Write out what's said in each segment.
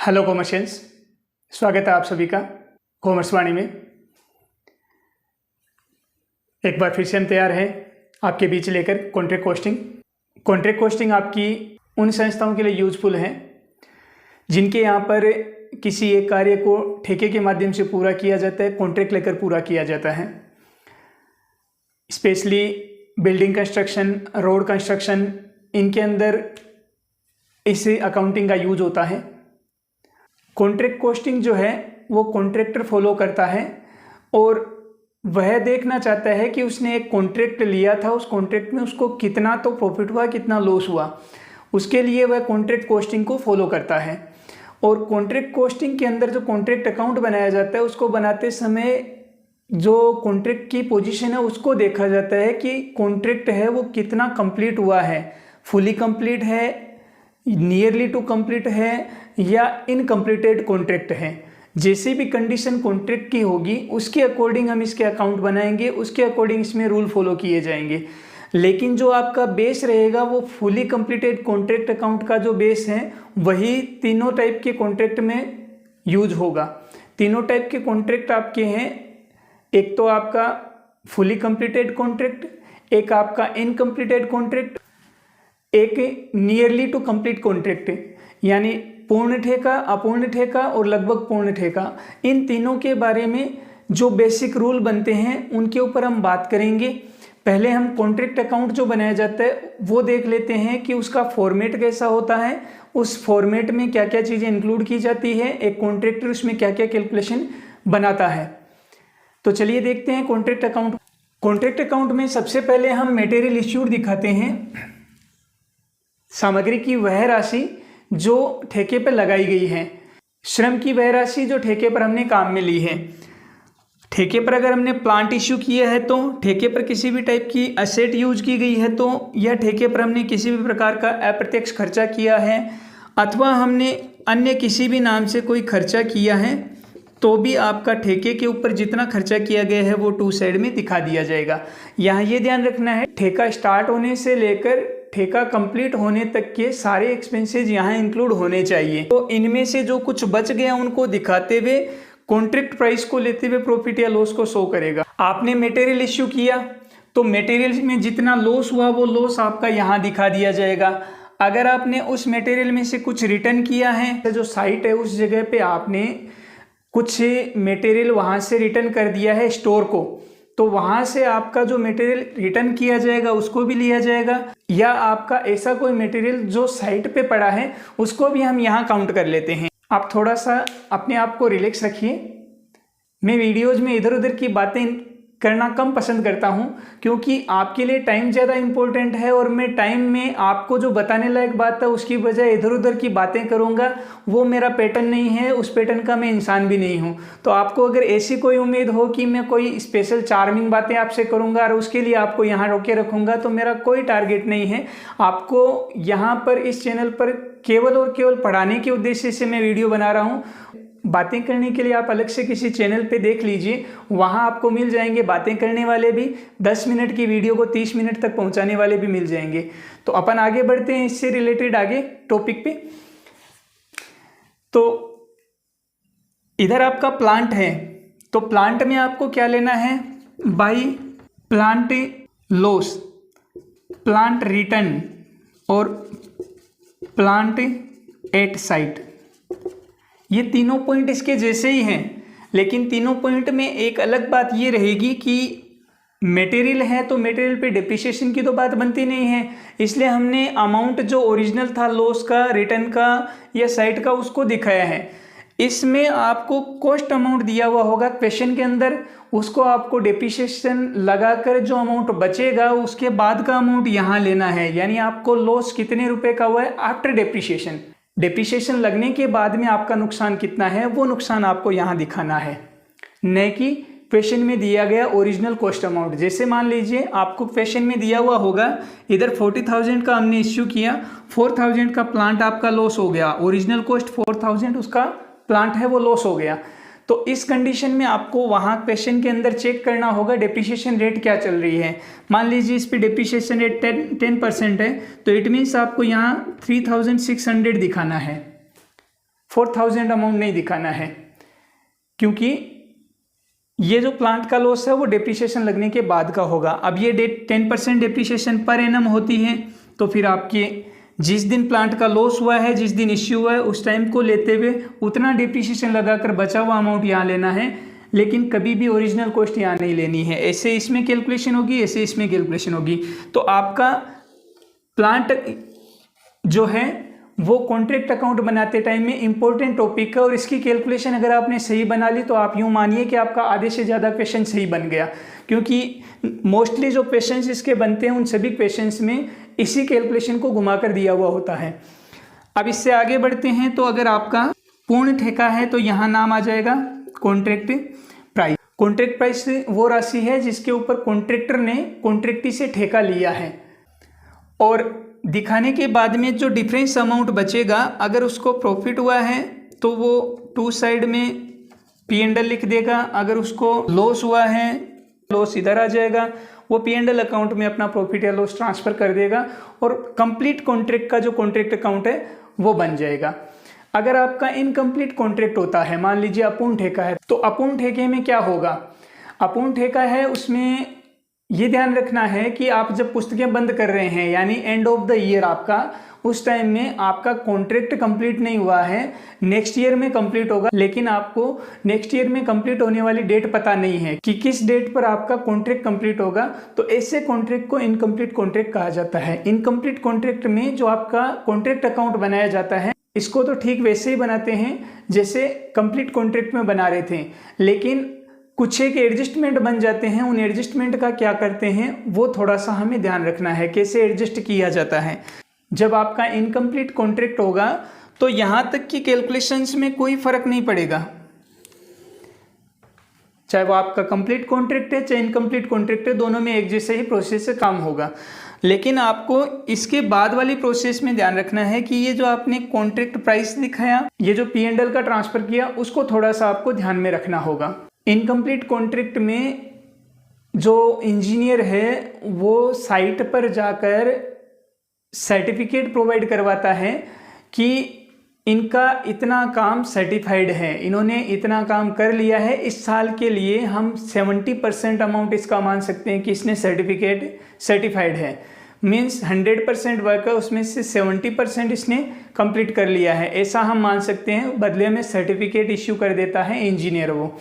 Hello कॉमर्शियंस, स्वागत है आप सभी का कॉमर्स वाणी में। एक बार फिर से हम तैयार हैं आपके बीच लेकर कॉन्ट्रैक्ट कोस्टिंग। कॉन्ट्रैक्ट कोस्टिंग आपकी उन संस्थाओं के लिए यूजफुल है जिनके यहाँ पर किसी एक कार्य को ठेके के माध्यम से पूरा किया जाता है, कॉन्ट्रैक्ट लेकर पूरा किया जाता है। Specially building construction, road construction, इनके अंदर इस अकाउंटिंग का यूज होता है। कॉन्ट्रैक्ट कोस्टिंग जो है वो कॉन्ट्रैक्टर फॉलो करता है और वह देखना चाहता है कि उसने एक कॉन्ट्रैक्ट लिया था, उस कॉन्ट्रैक्ट में उसको कितना तो प्रॉफिट हुआ, कितना लॉस हुआ, उसके लिए वह कॉन्ट्रैक्ट कोस्टिंग को फॉलो करता है। और कॉन्ट्रैक्ट कोस्टिंग के अंदर जो कॉन्ट्रैक्ट अकाउंट बनाया जाता है, उसको बनाते समय जो कॉन्ट्रैक्ट की पोजीशन है उसको देखा जाता है कि कॉन्ट्रैक्ट है वो कितना कंप्लीट हुआ है, फुली कंप्लीट है, नियरली टू कंप्लीट है या इनकम्प्लीटेड कॉन्ट्रैक्ट है। जैसी भी कंडीशन कॉन्ट्रैक्ट की होगी उसके अकॉर्डिंग हम इसके अकाउंट बनाएंगे, उसके अकॉर्डिंग इसमें रूल फॉलो किए जाएंगे। लेकिन जो आपका बेस रहेगा वो फुली कंप्लीटेड कॉन्ट्रैक्ट अकाउंट का जो बेस है वही तीनों टाइप के कॉन्ट्रैक्ट में यूज होगा। तीनों टाइप के कॉन्ट्रैक्ट आपके हैं, एक तो आपका फुली कंप्लीटेड कॉन्ट्रैक्ट, एक आपका इनकम्प्लीटेड कॉन्ट्रैक्ट, एक नियरली टू कंप्लीट कॉन्ट्रैक्ट, यानी पूर्ण ठेका, अपूर्ण ठेका और लगभग पूर्ण ठेका। इन तीनों के बारे में जो बेसिक रूल बनते हैं उनके ऊपर हम बात करेंगे। पहले हम कॉन्ट्रैक्ट अकाउंट जो बनाया जाता है वो देख लेते हैं कि उसका फॉर्मेट कैसा होता है, उस फॉर्मेट में क्या क्या चीज़ें इंक्लूड की जाती है, एक कॉन्ट्रैक्टर उसमें क्या क्या कैलकुलेशन बनाता है। तो चलिए देखते हैं कॉन्ट्रैक्ट अकाउंट। कॉन्ट्रैक्ट अकाउंट में सबसे पहले हम मटेरियल इश्यूड दिखाते हैं, सामग्री की वह राशि जो ठेके पर लगाई गई है, श्रम की वह राशि जो ठेके पर हमने काम में ली है। ठेके पर अगर हमने प्लांट इश्यू किया है तो, ठेके पर किसी भी टाइप की असेट यूज की गई है तो, या ठेके पर हमने किसी भी प्रकार का अप्रत्यक्ष खर्चा किया है अथवा हमने अन्य किसी भी नाम से कोई खर्चा किया है तो भी आपका ठेके के ऊपर जितना खर्चा किया गया है वो टू साइड में दिखा दिया जाएगा। यहाँ ये ध्यान रखना है, ठेका स्टार्ट होने से लेकर ठेका कंप्लीट होने तक के सारे एक्सपेंसेस यहाँ इंक्लूड होने चाहिए। तो इनमें से जो कुछ बच गया उनको दिखाते हुए कॉन्ट्रैक्ट प्राइस को लेते हुए प्रॉफिट या लॉस को शो करेगा। आपने मटेरियल इश्यू किया तो मटेरियल में जितना लॉस हुआ वो लॉस आपका यहाँ दिखा दिया जाएगा। अगर आपने उस मटेरियल में से कुछ रिटर्न किया है, जो साइट है उस जगह पे आपने कुछ मटेरियल वहाँ से रिटर्न कर दिया है स्टोर को, तो वहाँ से आपका जो मटेरियल रिटर्न किया जाएगा उसको भी लिया जाएगा, या आपका ऐसा कोई मटेरियल जो साइट पे पड़ा है उसको भी हम यहाँ काउंट कर लेते हैं। आप थोड़ा सा अपने आप को रिलैक्स रखिए। मैं वीडियोज़ में इधर उधर की बातें करना कम पसंद करता हूं क्योंकि आपके लिए टाइम ज़्यादा इम्पोर्टेंट है और मैं टाइम में आपको जो बताने लायक बात है उसकी बजाय इधर उधर की बातें करूंगा, वो मेरा पैटर्न नहीं है, उस पैटर्न का मैं इंसान भी नहीं हूं। तो आपको अगर ऐसी कोई उम्मीद हो कि मैं कोई स्पेशल चार्मिंग बातें आपसे करूंगा और उसके लिए आपको यहाँ रोके रखूँगा, तो मेरा कोई टारगेट नहीं है। आपको यहाँ पर इस चैनल पर केवल और केवल पढ़ाने के उद्देश्य से मैं वीडियो बना रहा हूँ। बातें करने के लिए आप अलग से किसी चैनल पे देख लीजिए, वहाँ आपको मिल जाएंगे बातें करने वाले भी, 10 मिनट की वीडियो को 30 मिनट तक पहुँचाने वाले भी मिल जाएंगे। तो अपन आगे बढ़ते हैं इससे रिलेटेड आगे टॉपिक पे। तो इधर आपका प्लांट है, तो प्लांट में आपको क्या लेना है, by plant loss, plant return और प्लांट एट साइट। ये तीनों पॉइंट इसके जैसे ही हैं, लेकिन तीनों पॉइंट में एक अलग बात ये रहेगी कि मटेरियल है तो मटेरियल पे डिप्रिसिएशन की तो बात बनती नहीं है, इसलिए हमने अमाउंट जो ओरिजिनल था लॉस का, रिटर्न का या साइट का उसको दिखाया है। इसमें आपको कॉस्ट अमाउंट दिया हुआ होगा क्वेश्चन के अंदर, उसको आपको डिप्रिसिएशन लगाकर जो अमाउंट बचेगा उसके बाद का अमाउंट यहाँ लेना है, यानी आपको लॉस कितने रुपए का हुआ है आफ्टर डिप्रिसिएशन। डिप्रिसिएशन लगने के बाद में आपका नुकसान कितना है वो नुकसान आपको यहाँ दिखाना है, न कि क्वेश्चन में दिया गया ओरिजिनल कॉस्ट अमाउंट। जैसे मान लीजिए आपको क्वेश्चन में दिया हुआ होगा इधर 40,000 का हमने इश्यू किया, 4,000 का प्लांट आपका लॉस हो गया, ओरिजिनल कॉस्ट 4,000 उसका प्लांट है वो लॉस हो गया। तो इस कंडीशन में आपको वहाँ क्वेश्चन के अंदर चेक करना होगा डिप्रिसिएशन रेट क्या चल रही है। मान लीजिए इस पे डिप्रिसिएशन रेट 10% है, तो इट मीन्स आपको यहाँ 3,600 दिखाना है। 4000 अमाउंट नहीं दिखाना है, क्योंकि ये जो प्लांट का लॉस है वो डेप्रिसिएशन लगने के बाद का होगा। अब ये 10% डेप्रिसिएशन पर एनम होती है, तो फिर आपके जिस दिन प्लांट का लॉस हुआ है, जिस दिन इश्यू हुआ है, उस टाइम को लेते हुए उतना डेप्रिसिएशन लगाकर बचा हुआ अमाउंट यहाँ लेना है, लेकिन कभी भी ओरिजिनल कॉस्ट यहाँ नहीं लेनी है। ऐसे इसमें कैलकुलेशन होगी, ऐसे इसमें कैलकुलेशन होगी। तो आपका प्लांट जो है वो कॉन्ट्रैक्ट अकाउंट बनाते टाइम में इंपॉर्टेंट टॉपिक है, और इसकी कैलकुलेशन अगर आपने सही बना ली तो आप यूँ मानिए कि आपका आधे से ज़्यादा क्वेश्चन सही बन गया, क्योंकि मोस्टली जो क्वेश्चंस इसके बनते हैं उन सभी क्वेश्चंस में इसी कैलकुलेशन को घुमाकर दिया हुआ होता है। अब इससे आगे बढ़ते हैं, तो अगर आपका पूर्ण ठेका है तो यहाँ नाम आ जाएगा कॉन्ट्रैक्ट प्राइस। कॉन्ट्रैक्ट प्राइस वो राशि है जिसके ऊपर कॉन्ट्रैक्टर ने कॉन्ट्रैक्टी से ठेका लिया है, और दिखाने के बाद में जो डिफरेंस अमाउंट बचेगा, अगर उसको प्रॉफिट हुआ है तो वो टू साइड में P&L लिख देगा, अगर उसको लॉस हुआ है लॉस इधर आ जाएगा, वो P&L अकाउंट में अपना प्रॉफिट या लॉस ट्रांसफर कर देगा, और कंप्लीट कॉन्ट्रैक्ट का जो कॉन्ट्रैक्ट अकाउंट है वो बन जाएगा। अगर आपका इनकम्प्लीट कॉन्ट्रैक्ट होता है, मान लीजिए अपूर्ण ठेका है, तो अपूर्ण ठेके में क्या होगा? अपूर्ण ठेका है उसमें ये ध्यान रखना है कि आप जब पुस्तकें बंद कर रहे हैं, यानी एंड ऑफ द ईयर आपका, उस टाइम में आपका कॉन्ट्रैक्ट कंप्लीट नहीं हुआ है, नेक्स्ट ईयर में कंप्लीट होगा, लेकिन आपको नेक्स्ट ईयर में कंप्लीट होने वाली डेट पता नहीं है कि किस डेट पर आपका कॉन्ट्रैक्ट कंप्लीट होगा, तो ऐसे कॉन्ट्रैक्ट को इनकम्प्लीट कॉन्ट्रैक्ट कहा जाता है। इनकम्प्लीट कॉन्ट्रैक्ट में जो आपका कॉन्ट्रैक्ट अकाउंट बनाया जाता है, इसको तो ठीक वैसे ही बनाते हैं जैसे कंप्लीट कॉन्ट्रैक्ट में बना रहे थे, लेकिन कुछ एक एडजस्टमेंट बन जाते हैं। उन एडजस्टमेंट का क्या करते हैं वो थोड़ा सा हमें ध्यान रखना है, कैसे एडजस्ट किया जाता है। जब आपका इनकम्प्लीट कॉन्ट्रैक्ट होगा तो यहाँ तक की कैलकुलेशंस में कोई फर्क नहीं पड़ेगा, चाहे वो आपका कंप्लीट कॉन्ट्रैक्ट है चाहे इनकम्प्लीट कॉन्ट्रैक्ट है, दोनों में एक जैसे ही प्रोसेस से काम होगा। लेकिन आपको इसके बाद वाली प्रोसेस में ध्यान रखना है कि ये जो आपने कॉन्ट्रैक्ट प्राइस दिखाया, ये जो P&L का ट्रांसफर किया, उसको थोड़ा सा आपको ध्यान में रखना होगा। इनकम्प्लीट कॉन्ट्रैक्ट में जो इंजीनियर है वो साइट पर जाकर सर्टिफिकेट प्रोवाइड करवाता है कि इनका इतना काम सर्टिफाइड है, इन्होंने इतना काम कर लिया है, इस साल के लिए हम 70% अमाउंट इसका मान सकते हैं कि इसने सर्टिफाइड है। मीन्स 100% वर्क है, उसमें से 70% इसने कंप्लीट कर लिया है, ऐसा हम मान सकते हैं। बदले में सर्टिफिकेट इश्यू कर देता है इंजीनियर वो।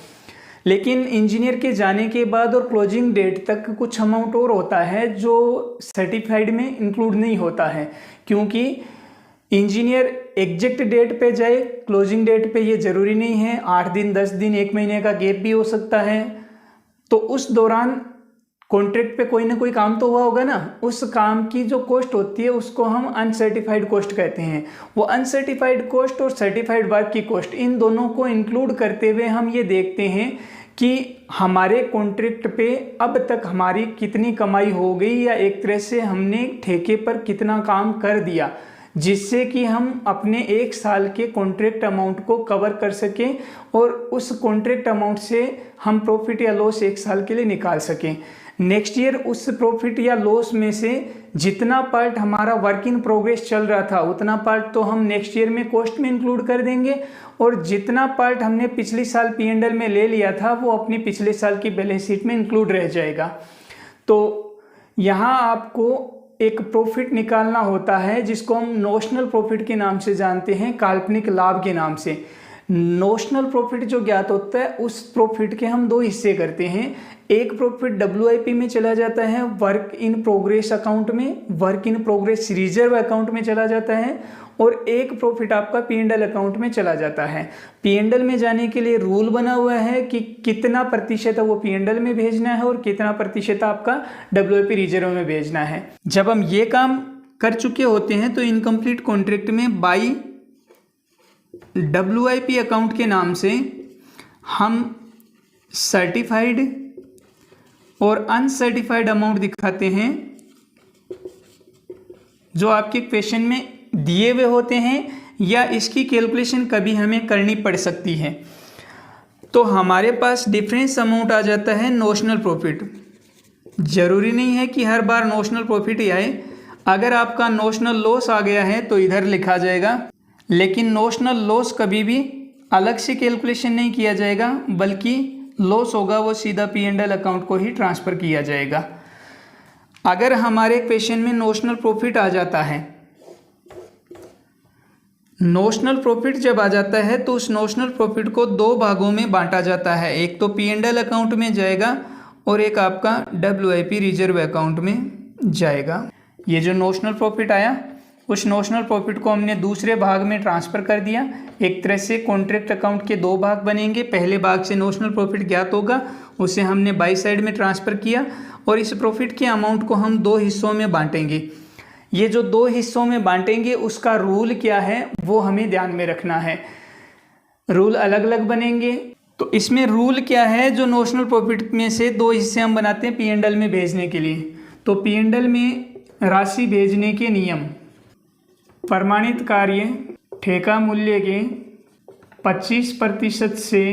लेकिन इंजीनियर के जाने के बाद और क्लोजिंग डेट तक कुछ अमाउंट और होता है जो सर्टिफाइड में इंक्लूड नहीं होता है, क्योंकि इंजीनियर एग्जैक्ट डेट पे जाए, क्लोजिंग डेट पे ये ज़रूरी नहीं है। 8 दिन, 10 दिन, 1 महीने का गैप भी हो सकता है। तो उस दौरान कॉन्ट्रैक्ट पे कोई ना कोई काम तो हुआ होगा ना, उस काम की जो कॉस्ट होती है उसको हम अनसर्टिफाइड कॉस्ट कहते हैं। वो अनसर्टिफाइड कॉस्ट और सर्टिफाइड वर्क की कॉस्ट, इन दोनों को इंक्लूड करते हुए हम ये देखते हैं कि हमारे कॉन्ट्रैक्ट पे अब तक हमारी कितनी कमाई हो गई, या एक तरह से हमने ठेके पर कितना काम कर दिया, जिससे कि हम अपने 1 साल के कॉन्ट्रैक्ट अमाउंट को कवर कर सकें और उस कॉन्ट्रैक्ट अमाउंट से हम प्रॉफिट या लॉस 1 साल के लिए निकाल सकें। नेक्स्ट ईयर उस प्रॉफिट या लॉस में से जितना पार्ट हमारा वर्क इन प्रोग्रेस चल रहा था उतना पार्ट तो हम नेक्स्ट ईयर में कॉस्ट में इंक्लूड कर देंगे, और जितना पार्ट हमने पिछले साल P&L में ले लिया था वो अपनी पिछले साल की बैलेंस शीट में इंक्लूड रह जाएगा। तो यहाँ आपको एक प्रॉफिट निकालना होता है जिसको हम नोशनल प्रॉफिट के नाम से जानते हैं, काल्पनिक लाभ के नाम से। नोशनल प्रॉफिट जो ज्ञात होता है उस प्रॉफिट के हम 2 हिस्से करते हैं। एक प्रॉफिट WIP में चला जाता है, वर्क इन प्रोग्रेस अकाउंट में, work in progress reserve account में चला जाता है, और एक प्रॉफिट आपका P&L अकाउंट में चला जाता है। P&L में जाने के लिए रूल बना हुआ है कि कितना प्रतिशत वो P&L में भेजना है और कितना प्रतिशत आपका WIP रिजर्व में भेजना है। जब हम ये काम कर चुके होते हैं तो इनकम्प्लीट कॉन्ट्रैक्ट में बाई WIP अकाउंट के नाम से हम सर्टिफाइड और अनसर्टिफाइड अमाउंट दिखाते हैं जो आपके क्वेश्चन में दिए हुए होते हैं, या इसकी कैलकुलेशन कभी हमें करनी पड़ सकती है। तो हमारे पास डिफरेंस अमाउंट आ जाता है नोशनल प्रॉफिट। ज़रूरी नहीं है कि हर बार नोशनल प्रॉफिट ही आए, अगर आपका नोशनल लॉस आ गया है तो इधर लिखा जाएगा, लेकिन नोशनल लॉस कभी भी अलग से कैलकुलेशन नहीं किया जाएगा, बल्कि लॉस होगा वो सीधा P&L अकाउंट को ही ट्रांसफ़र किया जाएगा। अगर हमारे क्वेश्चन में नोशनल प्रॉफिट आ जाता है, नोशनल प्रॉफिट जब आ जाता है तो उस नोशनल प्रॉफिट को दो भागों में बांटा जाता है। एक तो P&L अकाउंट में जाएगा और एक आपका WIP रिजर्व अकाउंट में जाएगा। ये जो नोशनल प्रॉफिट आया, उस नोशनल प्रॉफिट को हमने दूसरे भाग में ट्रांसफ़र कर दिया। एक तरह से कॉन्ट्रैक्ट अकाउंट के दो भाग बनेंगे। पहले भाग से नोशनल प्रॉफिट ज्ञात होगा, उसे हमने बाई साइड में ट्रांसफ़र किया और इस प्रॉफिट के अमाउंट को हम दो हिस्सों में बांटेंगे। ये जो दो हिस्सों में बांटेंगे उसका रूल क्या है वो हमें ध्यान में रखना है। रूल अलग अलग बनेंगे। तो इसमें रूल क्या है, जो नोशनल प्रॉफिट में से दो हिस्से हम बनाते हैं P&L में भेजने के लिए। तो P&L में राशि भेजने के नियम, प्रमाणित कार्य ठेका मूल्य के 25% से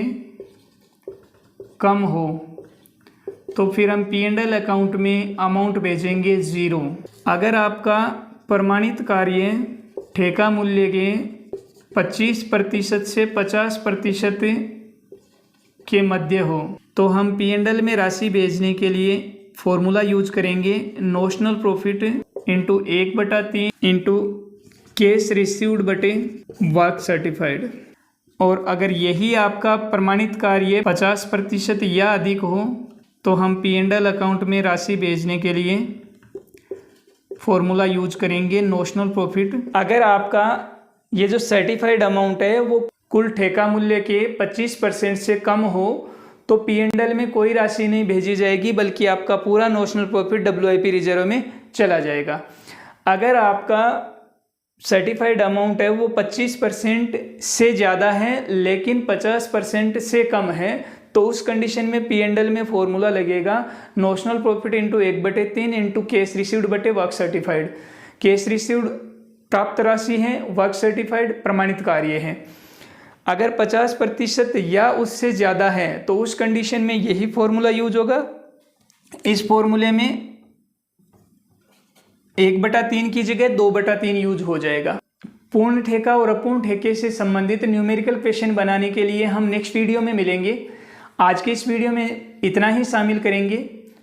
कम हो तो फिर हम P&L अकाउंट में अमाउंट भेजेंगे 0। अगर आपका प्रमाणित कार्य ठेका मूल्य के 25% से 50% के मध्य हो तो हम P&L में राशि भेजने के लिए फॉर्मूला यूज करेंगे notional profit into 1/3 into cash received बटे वर्क सर्टिफाइड। और अगर यही आपका प्रमाणित कार्य 50% या अधिक हो तो हम P&L अकाउंट में राशि भेजने के लिए फॉर्मूला यूज करेंगे नोशनल प्रॉफिट। अगर आपका ये जो सर्टिफाइड अमाउंट है वो कुल ठेका मूल्य के 25% से कम हो तो P&L में कोई राशि नहीं भेजी जाएगी, बल्कि आपका पूरा नोशनल प्रॉफिट WIP रिजर्व में चला जाएगा। अगर आपका सर्टिफाइड अमाउंट है वो 25% से ज़्यादा है लेकिन 50% से कम है तो उस कंडीशन में P&L में फॉर्मूला लगेगा notional profit into 1/3 into cash received बटे वर्क सर्टिफाइड। कैश रिसीव्ड प्राप्त राशि है, वर्क सर्टिफाइड प्रमाणित कार्य है। अगर 50% या उससे ज़्यादा है तो उस कंडीशन में यही फॉर्मूला यूज होगा। इस फॉर्मूले में 1/3 की जगह 2/3 यूज हो जाएगा। पूर्ण ठेका और अपूर्ण ठेके से संबंधित न्यूमेरिकल क्वेश्चन बनाने के लिए हम नेक्स्ट वीडियो में मिलेंगे। आज के इस वीडियो में इतना ही शामिल करेंगे।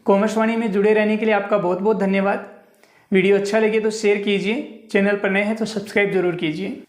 कॉमर्स वाणी में जुड़े रहने के लिए आपका बहुत बहुत धन्यवाद। वीडियो अच्छा लगे तो शेयर कीजिए, चैनल पर नए हैं तो सब्सक्राइब जरूर कीजिए।